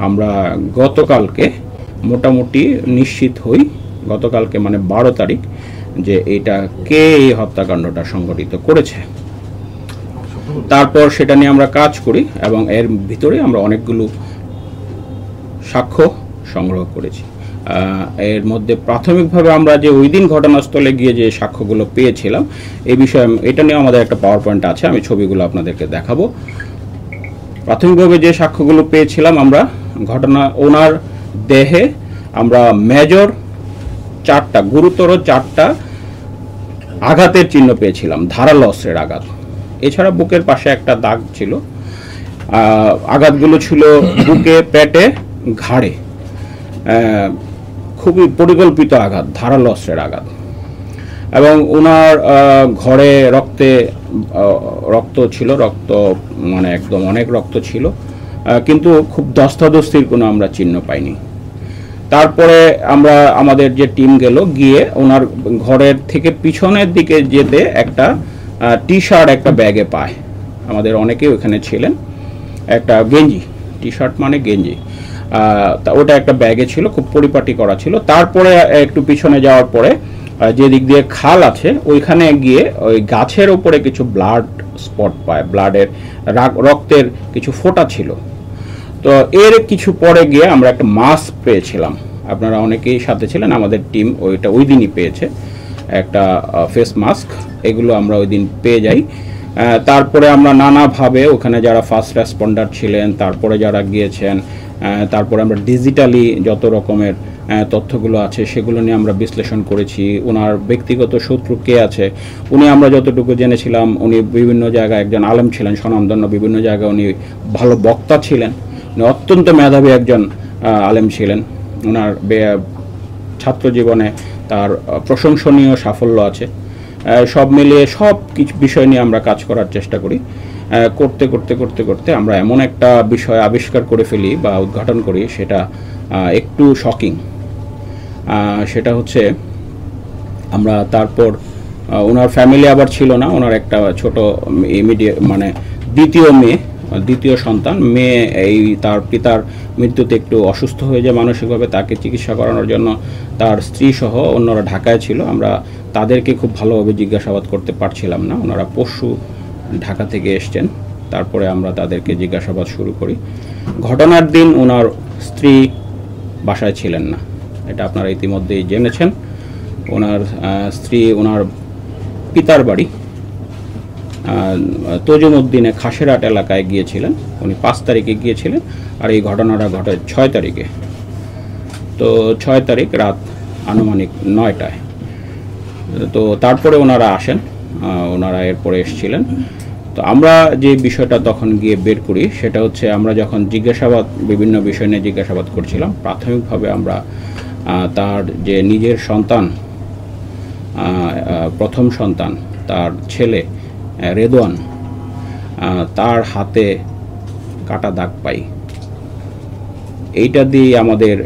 আমরা গতকালকে মোটামুটি নিশ্চিত হই, গতকালকে মানে 12 তারিখ, যে এটা কে এই হত্যাকাণ্ডটা সংঘটিত করেছে। তারপর সেটা নিয়ে আমরা কাজ করি এবং এর ভিতরে আমরা অনেকগুলো সাক্ষ্য সংগ্রহ করেছি। এর মধ্যে প্রাথমিকভাবে আমরা যে ওই দিন ঘটনাস্থলে গিয়ে যে সাক্ষ্যগুলো পেয়েছিলাম এই বিষয়ে এটা নিয়ে আমাদের একটা পাওয়ার পয়েন্ট আছে, আমি ছবিগুলো আপনাদেরকে দেখাবো। প্রাথমিকভাবে যে সাক্ষ্যগুলো পেয়েছিলাম আমরা, ওনার দেহে আমরা মেজর 4টা, গুরুতর 4টা আঘাতের চিহ্ন পেয়েছিলাম, ধারালো অস্ত্রের আঘাত। এছাড়া বুকের পাশে একটা দাগ ছিল। আঘাতগুলো ছিল বুকে, পেটে, ঘাড়ে, খুবই পরিকল্পিত আঘাত, ধারালো অস্ত্রের আঘাত। এবং ওনার ঘরে রক্ত ছিল, রক্ত মানে একদম অনেক রক্ত ছিল, কিন্তু খুব ধস্তাধস্তির কোনো আমরা চিহ্ন পাইনি। তারপরে আমাদের যে টিম গিয়ে ওনার ঘরের থেকে পিছনের দিকে যেতে একটা টি শার্ট একটা ব্যাগে পায়। আমাদের অনেকেই ওখানে ছিলেন। একটা গেঞ্জি, টি শার্ট মানে গেঞ্জি, ওটা একটা ব্যাগে ছিল, খুব পরিপাটি করা ছিল। তারপরে একটু পিছনে যাওয়ার পরে যে দিক দিয়ে খাল আছে ওইখানে গিয়ে ওই গাছের উপরে কিছু ব্লাড স্পট পায়, রক্তের কিছু ফোঁটা ছিল। তো এর কিছু পরে গিয়ে আমরা একটা মাস্ক পেয়েছিলাম, আপনারা অনেকেই সাথে ছিলেন, আমাদের টিম ওই দিনই পেয়েছে একটা ফেস মাস্ক। এগুলো আমরা ওই দিন পেয়ে যাই। তারপরে আমরা নানাভাবে ওখানে যারা ফার্স্ট রেসপন্ডার ছিলেন, তারপরে যারা গিয়েছেন, তারপরে আমরা ডিজিটালি যত রকমের তথ্যগুলো আছে সেগুলো নিয়ে আমরা বিশ্লেষণ করেছি। ওনার ব্যক্তিগত শত্রু কে আছে, আমরা যতটুকু জেনেছিলাম উনি বিভিন্ন জায়গায় একজন আলেম ছিলেন, স্বনামধন্য, বিভিন্ন জায়গায় উনি ভালো বক্তা ছিলেন, উনি অত্যন্ত মেধাবী একজন আলেম ছিলেন। ওনার ছাত্র জীবনে তার প্রশংসনীয় সাফল্য আছে। সব মিলিয়ে সব কিছু বিষয় নিয়ে আমরা কাজ করার চেষ্টা করি। করতে করতে করতে করতে আমরা এমন একটা বিষয় আবিষ্কার করে ফেলি বা উদ্ঘাটন করি, সেটা একটু শকিং। সেটা হচ্ছে আমরা তারপর ওনার ফ্যামিলি আবার ছিল না, ওনার একটা ছোট ইমিডিয়েট মানে দ্বিতীয় সন্তান মেয়ে, তার পিতার মৃত্যুতে একটু অসুস্থ হয়ে যায় মানসিকভাবে, তাকে চিকিৎসা করানোর জন্য তার স্ত্রী সহ অন্যরা ঢাকায় ছিল। আমরা তাদেরকে খুব ভালোভাবে জিজ্ঞাসাবাদ করতে পারছিলাম না। ওনারা পরশু ঢাকা থেকে এসছেন, তারপরে আমরা তাদেরকে জিজ্ঞাসাবাদ শুরু করি। ঘটনার দিন ওনার স্ত্রী বাসায় ছিলেন না, এটা আপনারা ইতিমধ্যেই জেনেছেন। ওনার স্ত্রী ওনার পিতার বাড়ি তজুমউদ্দিনে খাসেরহাট এলাকায় গিয়েছিলেন। উনি 5 তারিখে গিয়েছিলেন আর এই ঘটনাটা ঘটে 6 তারিখে। তো 6 তারিখ রাত আনুমানিক 9টায়। তো তারপরে ওনারা আসেন, ওনারা এরপরে এসেছিলেন। তো আমরা যে বিষয়টা তখন গিয়ে বের করি সেটা হচ্ছে, আমরা যখন বিভিন্ন বিষয় নিয়ে জিজ্ঞাসাবাদ করছিলাম, প্রাথমিকভাবে আমরা তার যে নিজের সন্তান, প্রথম সন্তান, তার ছেলে রেদওয়ান, তার হাতে কাটা দাগ পাই। এইটা দিয়ে আমাদের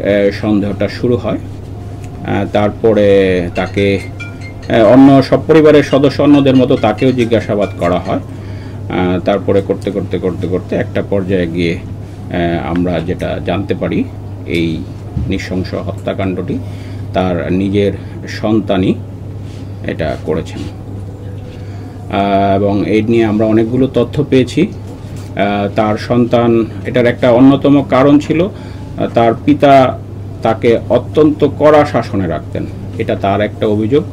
সন্দেহটা শুরু হয়। তারপরে তাকে অন্য সব পরিবারের সদস্য অন্যদের মতো তাকেও জিজ্ঞাসাবাদ করা হয়। তারপরে করতে করতে করতে করতে একটা পর্যায়ে গিয়ে আমরা যেটা জানতে পারি, এই নৃশংস হত্যাকাণ্ডটি তার নিজের সন্তানই এটা করেছেন। এবং এই নিয়ে আমরা অনেকগুলো তথ্য পেয়েছি। তার সন্তান, এটার একটা অন্যতম কারণ ছিল তার পিতা তাকে অত্যন্ত কড়া শাসনে রাখতেন, এটা তার একটা অভিযোগ।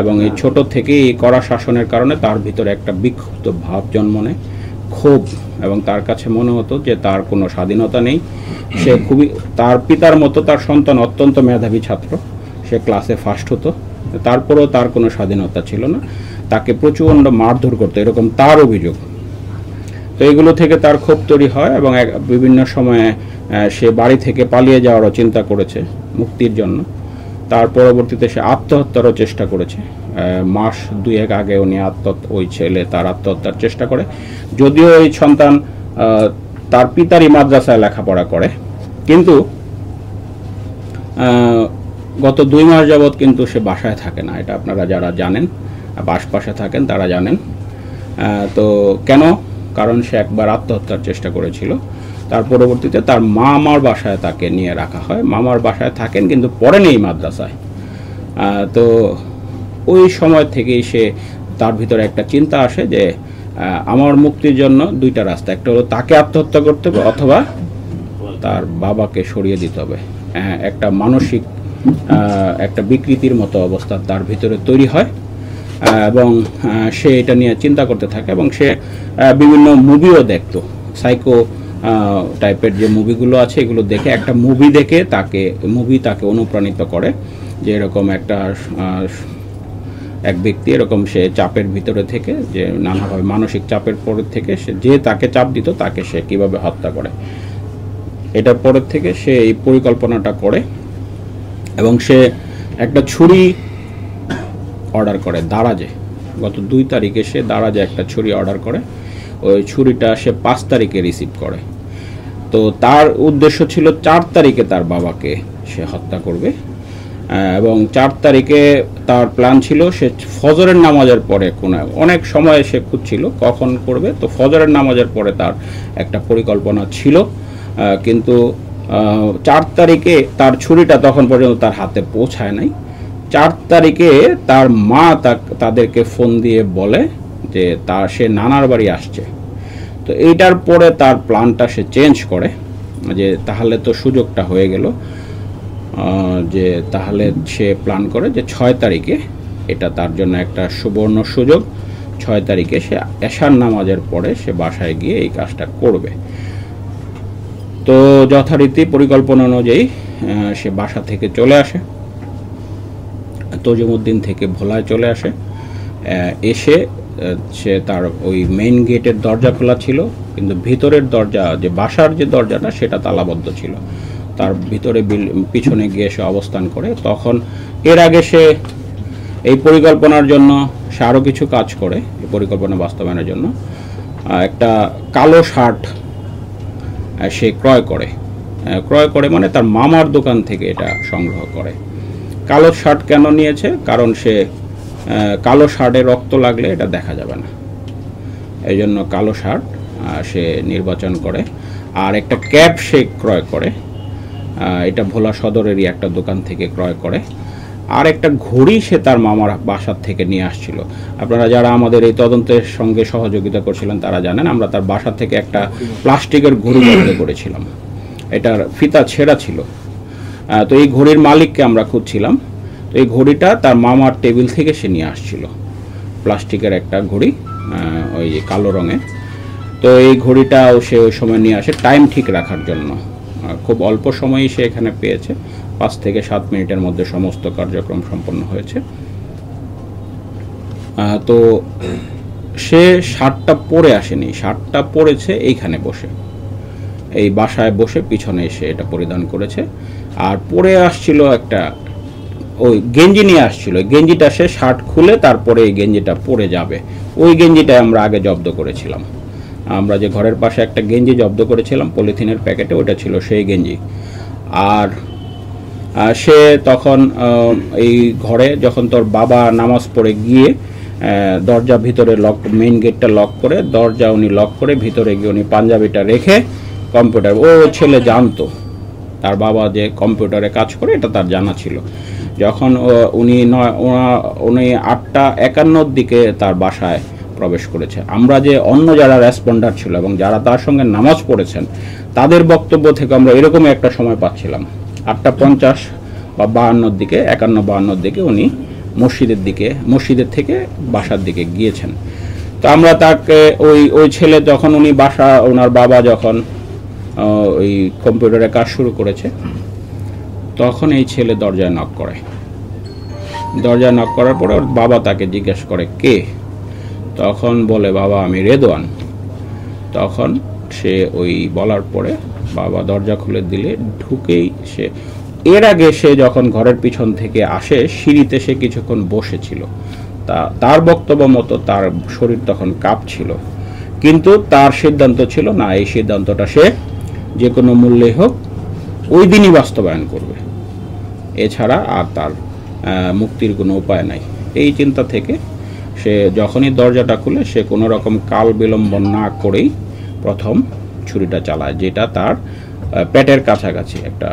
এবং এই ছোট থেকেই এই কড়া শাসনের কারণে তার ভিতরে একটা বিক্ষুব্ধ ভাব জন্ম নেয়, ক্ষোভ, এবং তার কাছে মনে হতো যে তার কোনো স্বাধীনতা নেই। সে তার পিতার মতো তার সন্তান অত্যন্ত মেধাবী ছাত্র, সে ক্লাসে ফার্স্ট হতো, তারপরেও তার কোনো স্বাধীনতা ছিল না, তাকে প্রচণ্ড মারধর করতো, এরকম তার অভিযোগ। তো এগুলো থেকে তার ক্ষোভ তৈরি হয় এবং বিভিন্ন সময়ে সে বাড়ি থেকে পালিয়ে যাওয়ারও চিন্তা করেছে মুক্তির জন্য। তার পরবর্তীতে সে আত্মহত্যারও চেষ্টা করেছে। মাস 2-1 আগে উনি ওই ছেলে তার আত্মহত্যার চেষ্টা করে। যদিও ওই সন্তান তার পিতারই মাদ্রাসায় লেখাপড়া করে, কিন্তু গত 2 মাস যাবৎ কিন্তু সে বাসায় থাকে না। এটা আপনারা যারা জানেন, আশপাশে থাকেন তারা জানেন। তো কেন? কারণ সে একবার আত্মহত্যার চেষ্টা করেছিল। তার পরবর্তীতে তার মামার বাসায় তাকে নিয়ে রাখা হয়। মামার বাসায় থাকেন কিন্তু পড়েন এই মাদ্রাসায়। তো ওই সময় থেকেই তার ভিতরে একটা চিন্তা আসে যে আমার মুক্তির জন্য দুইটা রাস্তা, একটা হলো তাকে আত্মহত্যা করতে হবে অথবা তার বাবাকে সরিয়ে দিতে হবে। একটা মানসিক একটা বিকৃতির মতো অবস্থা তার ভিতরে তৈরি হয় এবং সে এটা নিয়ে চিন্তা করতে থাকে এবং সে বিভিন্ন মুভিও দেখতো, সাইকো টাইপের যে মুভিগুলো আছে এগুলো দেখে, একটা মুভি দেখে তাকে অনুপ্রাণিত করে যে এরকম এক ব্যক্তি এরকম সে চাপের ভিতরে থেকে, যে নানাভাবে মানসিক চাপের পরে থেকে যে তাকে চাপ দিত তাকে সে কিভাবে হত্যা করে, এটার পরের থেকে সে এই পরিকল্পনাটা করে এবং সে একটা ছুরি অর্ডার করে দারাজে। গত 2 তারিখে সে দারাজে একটা ছুরি অর্ডার করে, ওই ছুরিটা সে 5 তারিখে রিসিভ করে। তো তার উদ্দেশ্য ছিল 4 তারিখে তার বাবাকে সে হত্যা করবে এবং 4 তারিখে তার প্ল্যান ছিল সে ফজরের নামাজের পরে অনেক সময় সে খুঁজছিল কখন করবে। তো ফজরের নামাজের পরে তার একটা পরিকল্পনা ছিল, কিন্তু 4 তারিখে তার ছুরিটা তখন পর্যন্ত তার হাতে পৌঁছায় নাই। 4 তারিখে তার মা তাদেরকে ফোন দিয়ে বলে যে সে নানার বাড়ি আসছে। তো এইটার পরে তার প্ল্যানটা সে চেঞ্জ করে, যে তাহলে তো সুযোগটা হয়ে গেল, যে তাহলে সে প্ল্যান করে যে 6 তারিখে, এটা তার জন্য একটা সুবর্ণ সুযোগ, 6 তারিখে সে এশার নামাজের পরে সে বাসায় গিয়ে এই কাজটা করবে। তো যথারীতি পরিকল্পনা অনুযায়ী সে বাসা থেকে চলে আসে, তজিমউদ্দিন থেকে ভোলায় চলে আসে। এসে সে তার ওই মেইন গেটের দরজা খোলা ছিল, কিন্তু ভিতরের দরজা, যে বাসার যে দরজাটা সেটা তালাবদ্ধ ছিল। তার ভিতরে পিছনে গিয়ে সে অবস্থান করে। তখন এর আগে সে এই পরিকল্পনার জন্য সে আরও কিছু কাজ করে, এই পরিকল্পনা বাস্তবায়নের জন্য একটা কালো শার্ট সে ক্রয় করে মানে তার মামার দোকান থেকে এটা সংগ্রহ করে। কালো শার্ট কেন নিয়েছে? কারণ সে কালো শার্টে রক্ত লাগলে এটা দেখা যাবে না, এই জন্য কালো শার্ট সে নির্বাচন করে। আর একটা ক্যাপ সে ক্রয় করে, এটা ভোলা সদরেরই একটা দোকান থেকে ক্রয় করে। আর একটা ঘড়ি সে তার মামার বাসার থেকে নিয়ে আসছিল। আপনারা যারা আমাদের এই তদন্তের সঙ্গে সহযোগিতা করছিলেন তারা জানেন, আমরা তার বাসা থেকে একটা প্লাস্টিকের ঘড়ি জব্দ করেছিলাম, এটার ফিতা ছেঁড়া ছিল। তো এই ঘড়ির মালিককে আমরা খুঁজছিলাম। তো এই ঘড়িটা তার মামার টেবিল থেকে সে নিয়ে আসছিল, প্লাস্টিকের একটা ঘড়ি, ওই যে কালো রঙের। তো এই ঘড়িটাও সে ওই সময় নিয়ে আসে টাইম ঠিক রাখার জন্য। খুব অল্প সময়ই সে এখানে পেয়েছে, 5 থেকে 7 মিনিটের মধ্যে সমস্ত কার্যক্রম সম্পন্ন হয়েছে। তো সে শার্টটা পরে আসেনি, শার্টটা পরেছে এইখানে বসে, এই বাসায় বসে পিছনে এসে এটা পরিধান করেছে। আর পরে আসছিল একটা ওই গেঞ্জি নিয়ে আসছিল, গেঞ্জিটা সে শার্ট খুলে তারপরে এই গেঞ্জিটা পরে যাবে। ওই গেঞ্জিটা আমরা আগে জব্দ করেছিলাম, আমরা যে ঘরের পাশে একটা গেঞ্জি জব্দ করেছিলাম পলিথিনের প্যাকেটে, ওটা ছিল সেই গেঞ্জি। আর সে তখন এই ঘরে যখন তোর বাবা নামাজ পড়ে গিয়ে দরজা ভিতরে লক, মেইন গেটটা লক করে দরজা উনি লক করে ভিতরে গিয়ে উনি পাঞ্জাবিটা রেখে কম্পিউটার, ও ছেলে জানতো তার বাবা যে কম্পিউটারে কাজ করে, এটা তার জানা ছিল। যখন উনি 8:51 দিকে তার বাসায় প্রবেশ করেছে, আমরা যে অন্য যারা রেসপন্ডার ছিল এবং যারা তার সঙ্গে নামাজ পড়েছেন তাদের বক্তব্য থেকে আমরা এরকমই একটা সময় পাচ্ছিলাম, 8:50 বা 52 দিকে, 51-52 দিকে উনি মসজিদের থেকে বাসার দিকে গিয়েছেন। তো আমরা তাকে ওই ছেলে যখন উনি ওনার বাবা যখন ওই কম্পিউটারে কাজ শুরু করেছে, তখন এই ছেলে দরজায় নক করে। দরজায় নক করার পরে ওর বাবা তাকে জিজ্ঞেস করে কে, তখন বলে বাবা আমি রেদওয়ান। তখন সে ওই বলার পরে বাবা দরজা খুলে দিলে ঢুকেই সে, এর আগে সে যখন ঘরের পিছন থেকে আসে সিঁড়িতে সে কিছুক্ষণ বসেছিল, তার বক্তব্য মতো তার শরীর তখন কাঁপছিল, কিন্তু তার সিদ্ধান্ত ছিল না, এই সিদ্ধান্তটা সে যে কোনো মূল্যে হোক ওই দিনই বাস্তবায়ন করবে, এছাড়া আর তার মুক্তির কোনো উপায় নাই। এই চিন্তা থেকে সে যখনই দরজাটা খুলে সে কোনো রকম কাল বিলম্ব না করেই প্রথম ছুরিটা চালায়, যেটা তার পেটের কাছাকাছি একটা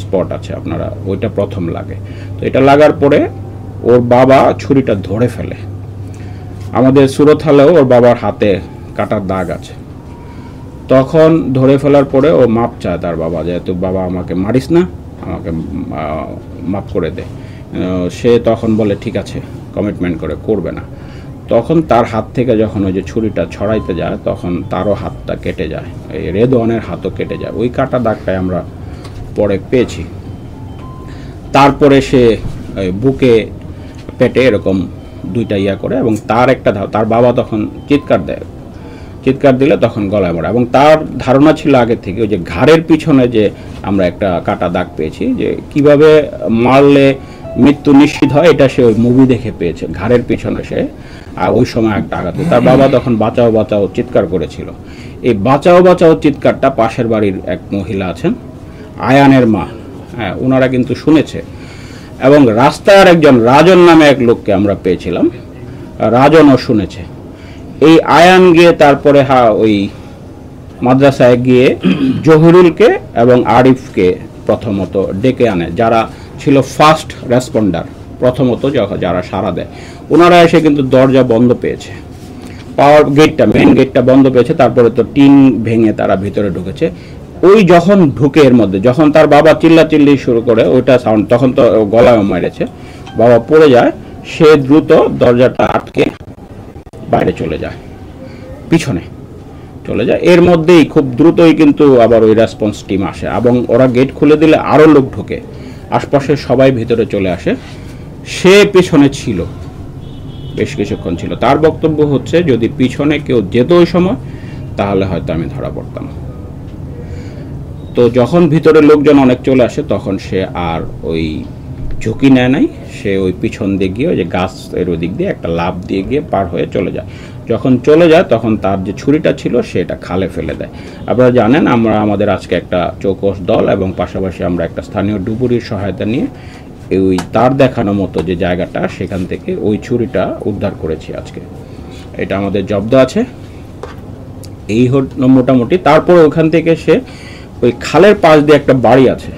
স্পট আছে, আপনারা ওইটা প্রথম লাগে। তো এটা লাগার পরে ওর বাবা ছুরিটা ধরে ফেলে। আমাদের সুরত হলেও ওর বাবার হাতে কাটার দাগ আছে। তখন ধরে ফেলার পরে ও মাপ চায় তার বাবা, যেহেতু বাবা আমাকে মারিস না, আমাকে মাপ করে দে। সে তখন বলে ঠিক আছে, কমিটমেন্ট করবে না। তখন তার হাত থেকে যখন ওই যে ছুরিটা ছড়াইতে যায়, তখন তারও হাতটা কেটে যায়, এই রেদওয়ানের হাতও কেটে যায়। ওই কাটা দাগটাই আমরা পরে পেয়েছি। তারপরে সে বুকে পেটে এরকম দুইটা ইয়া করে, এবং তার বাবা তখন চিৎকার দিলে তখন গলায় মরে। এবং তার ধারণা ছিল আগে থেকে ওই যে ঘাড়ের পিছনে যে আমরা একটা কাটা দাগ পেয়েছি, যে কিভাবে মারলে মৃত্যু নিশ্চিত হয়, এটা সে ওই মুভি দেখে পেয়েছে। ঘাড়ের পিছনে সে ওই সময় একটা আঘাত, তার বাবা তখন বাঁচাও বাঁচাও চিৎকার করেছিল। এই বাঁচাও বাঁচাও চিৎকারটা পাশের বাড়ির এক মহিলা আছেন, আয়ানের মা, হ্যাঁ, ওনারা কিন্তু শুনেছে। এবং রাস্তার একজন রাজন নামে এক লোককে আমরা পেয়েছিলাম, রাজনও শুনেছে। এই আয়ান গিয়ে তারপরে ওই মাদ্রাসায় গিয়ে জহিরুলকে এবং আরিফকে প্রথমত ডেকে আনে, যারা ছিল ফার্স্ট রেসপন্ডার, প্রথমত যারা সাড়া দেয়। ওনারা এসে কিন্তু দরজা বন্ধ পেয়েছে, মেইন গেটটা বন্ধ পেয়েছে। তারপরে তো টিন ভেঙে তারা ভিতরে ঢুকেছে। ওই যখন ঢুকে এর মধ্যে যখন তার বাবা চিল্লাচিল্লি শুরু করে, ওইটা সাউন্ড, তখন তো গলায় মেরেছে, বাবা পড়ে যায়। সে দ্রুত দরজাটা আটকে বাইরে চলে যায়, পিছনে চলে যায়। এর মধ্যেই খুব দ্রুতই কিন্তু আবার ওই রেসপন্স টিম আসে, এবং ওরা গেট খুলে দিলে আরও লোক ঢোকে, আশপাশের সবাই ভিতরে চলে আসে। সে পিছনে ছিল, বেশ কিছুক্ষণ ছিল। তার বক্তব্য হচ্ছে যদি পিছনে কেউ যেত ওই সময়, তাহলে হয়তো আমি ধরা পড়তাম। তো যখন ভিতরে লোকজন অনেক চলে আসে, তখন সে আর ওই ঝুঁকি নেয় নাই। সে ওই পিছন দিয়ে গিয়ে ওই যে গাছের ওই দিক দিয়ে একটা লাফ দিয়ে গিয়ে পার হয়ে চলে যায়। যখন চলে যায়, তখন তার যে ছুরিটা ছিল সেটা খালে ফেলে দেয়। আপনারা জানেন, আমরা আমাদের আজকে একটা চৌকস দল এবং পাশাপাশি আমরা একটা স্থানীয় ডুবুরির সহায়তা নিয়ে ওই তার দেখানো মতো যে জায়গাটা, সেখান থেকে ওই ছুরিটা উদ্ধার করেছি আজকে। এটা আমাদের জব্দ আছে, এই মোটামুটি। তারপরে ওখান থেকে সে ওই খালের পাশ দিয়ে একটা বাড়ি আছে,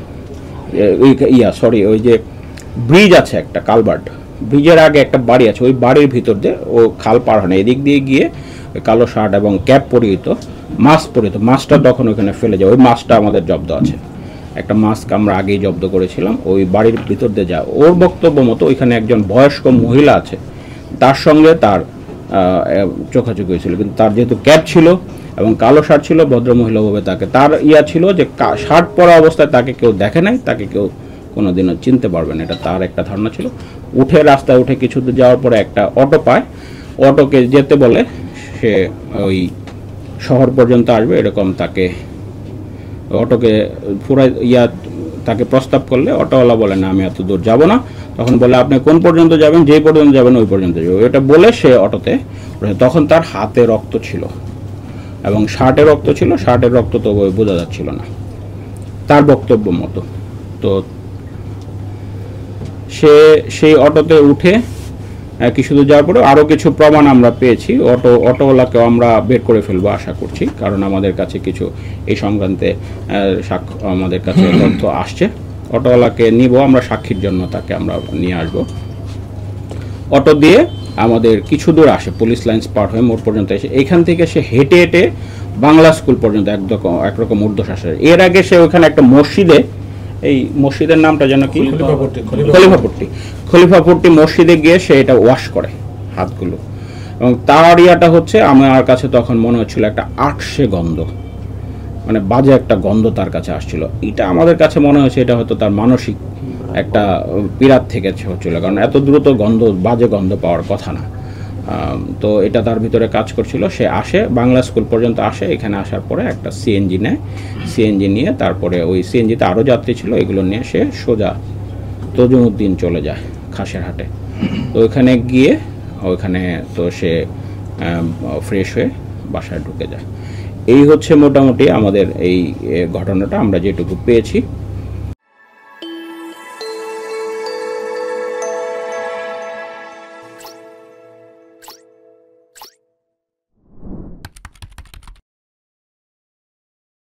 ওই যে ব্রিজ আছে, একটা কালভার্ট, ব্রিজের আগে একটা বাড়ি আছে, ওই বাড়ির ভিতর দিয়ে ও খাল পার হয় না, এদিক দিয়ে গিয়ে কালো শার্ট এবং ক্যাপ পরিহিত, মাছটা তখন ওখানে ফেলে যায়। ওই মাছটা আমাদের জব্দ আছে, একটা মাছ আমরা আগেই জব্দ করেছিলাম। ওই বাড়ির ভিতর দিয়ে যায়। ওর বক্তব্য মতো ওইখানে একজন বয়স্ক মহিলা আছে, তার সঙ্গে তার চোখাচোখি হয়েছিল, কিন্তু তার যেহেতু ক্যাপ ছিল এবং কালো শার্ট ছিল, ভদ্রমহিলা ভাবে তার ছিল যে শার্ট পরা অবস্থায় তাকে কেউ দেখে নাই, তাকে কেউ কোনোদিনও চিনতে পারবে না, এটা তার একটা ধারণা ছিল। রাস্তায় উঠে কিছু দূর যাওয়ার পরে একটা অটো পায়, অটোকে যেতে বলে, সে ওই শহর পর্যন্ত আসবে এরকম তাকে অটোকে তাকে প্রস্তাব করলে, অটোওয়ালা বলে না আমি এত দূর যাব না। তখন বলে আপনি কোন পর্যন্ত যাবেন, যেই পর্যন্ত যাবেন ওই পর্যন্ত যাবে, এটা বলে সে অটোতে। তখন তার হাতে রক্ত ছিল এবং শার্টে রক্ত ছিল, শার্টের রক্ত তো বোঝা যাচ্ছিল না তার বক্তব্য মতো। তো সে সেই অটোতে উঠে কিছু দূর যাওয়ার পরে আরও কিছু প্রমাণ আমরা পেয়েছি। অটোওয়ালাকেও আমরা বের করে ফেলবো আশা করছি, কারণ আমাদের কাছে কিছু এই সংক্রান্তে আমাদের কাছে তথ্য আসছে। অটোওয়ালাকে নিব আমরা সাক্ষীর জন্য, তাকে আমরা নিয়ে আসব। অটো দিয়ে আমাদের কিছু দূর আসে, পুলিশ লাইন্স পার হয়ে মোড় পর্যন্ত এসে এখান থেকে সে হেঁটে হেঁটে বাংলা স্কুল পর্যন্ত একরকম ঊর্ধ্বশ্বাসে। এর আগে সে ওখানে একটা মসজিদে, এই মসজিদের নামটা যেন কি, খলিফাপট্টি মসজিদে গিয়ে সে এটা ওয়াশ করে হাতগুলো। এবং তার ইয়াটা হচ্ছে, আমার কাছে তখন মনে হচ্ছিল একটা আটশে গন্ধ, মানে বাজে একটা গন্ধ তার কাছে আসছিল। এটা আমাদের কাছে মনে হয়েছে এটা হয়তো তার মানসিক একটা পীড়াত থেকে হচ্ছিল, কারণ এত দ্রুত বাজে গন্ধ পাওয়ার কথা না। তো এটা তার ভিতরে কাজ করছিল। সে আসে, বাংলা স্কুল পর্যন্ত আসে। এখানে আসার পরে একটা সিএনজি নেয়, সিএনজি নিয়ে তারপরে ওই সিএনজিতে আরও যাত্রী ছিল, এগুলো নিয়ে সে সোজা তজুমউদ্দিন চলে যায় খাসেরহাটে। তো ওইখানে গিয়ে ওইখানে তো সে ফ্রেশ হয়ে বাসায় ঢুকে যায়। এই হচ্ছে মোটামুটি আমাদের এই ঘটনাটা আমরা যেটুকু পেয়েছি।